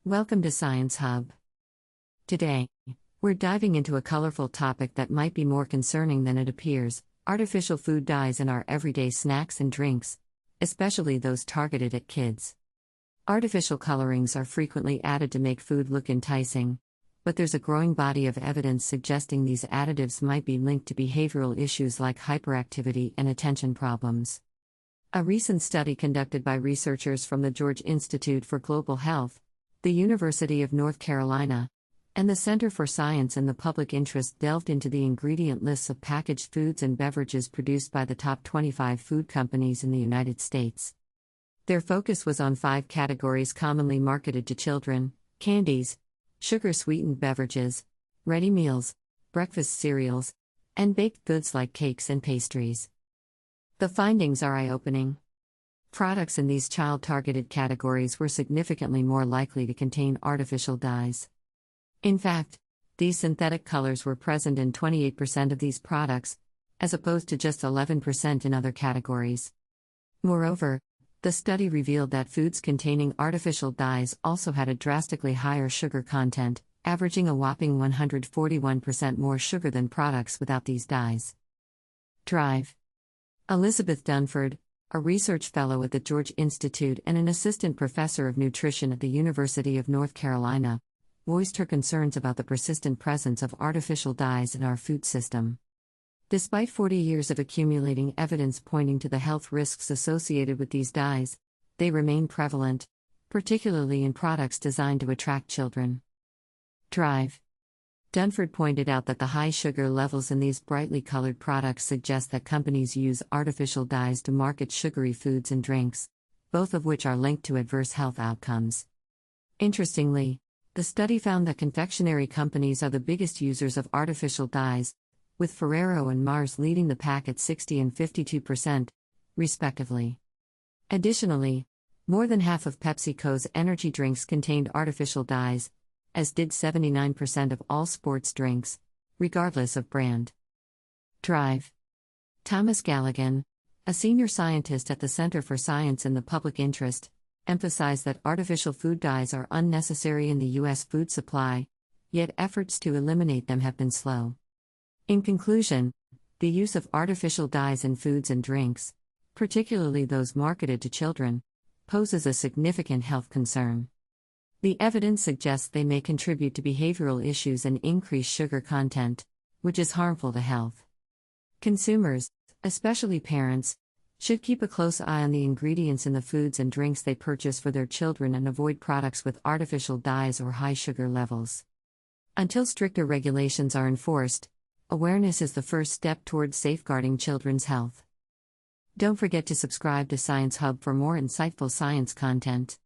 Welcome to Science Hub. Today, we're diving into a colorful topic that might be more concerning than it appears: artificial food dyes in our everyday snacks and drinks, especially those targeted at kids. Artificial colorings are frequently added to make food look enticing, but there's a growing body of evidence suggesting these additives might be linked to behavioral issues like hyperactivity and attention problems. A recent study conducted by researchers from the George Institute for Global Health, the University of North Carolina, and the Center for Science in the Public Interest delved into the ingredient lists of packaged foods and beverages produced by the top 25 food companies in the United States. Their focus was on 5 categories commonly marketed to children: candies, sugar-sweetened beverages, ready meals, breakfast cereals, and baked goods like cakes and pastries. The findings are eye-opening. Products in these child-targeted categories were significantly more likely to contain artificial dyes. In fact, these synthetic colors were present in 28% of these products, as opposed to just 11% in other categories. Moreover, the study revealed that foods containing artificial dyes also had a drastically higher sugar content, averaging a whopping 141% more sugar than products without these dyes. Drive. Elizabeth Dunford, a research fellow at the George Institute and an assistant professor of nutrition at the University of North Carolina, voiced her concerns about the persistent presence of artificial dyes in our food system. Despite 40 years of accumulating evidence pointing to the health risks associated with these dyes, they remain prevalent, particularly in products designed to attract children. Drive. Dunford pointed out that the high sugar levels in these brightly colored products suggest that companies use artificial dyes to market sugary foods and drinks, both of which are linked to adverse health outcomes. Interestingly, the study found that confectionery companies are the biggest users of artificial dyes, with Ferrero and Mars leading the pack at 60 and 52%, respectively. Additionally, more than half of PepsiCo's energy drinks contained artificial dyes, as did 79% of all sports drinks, regardless of brand. Drive. Thomas Galligan, a senior scientist at the Center for Science in the Public Interest, emphasized that artificial food dyes are unnecessary in the U.S. food supply, yet efforts to eliminate them have been slow. In conclusion, the use of artificial dyes in foods and drinks, particularly those marketed to children, poses a significant health concern. The evidence suggests they may contribute to behavioral issues and increase sugar content, which is harmful to health. Consumers, especially parents, should keep a close eye on the ingredients in the foods and drinks they purchase for their children and avoid products with artificial dyes or high sugar levels. Until stricter regulations are enforced, awareness is the first step towards safeguarding children's health. Don't forget to subscribe to Science Hub for more insightful science content.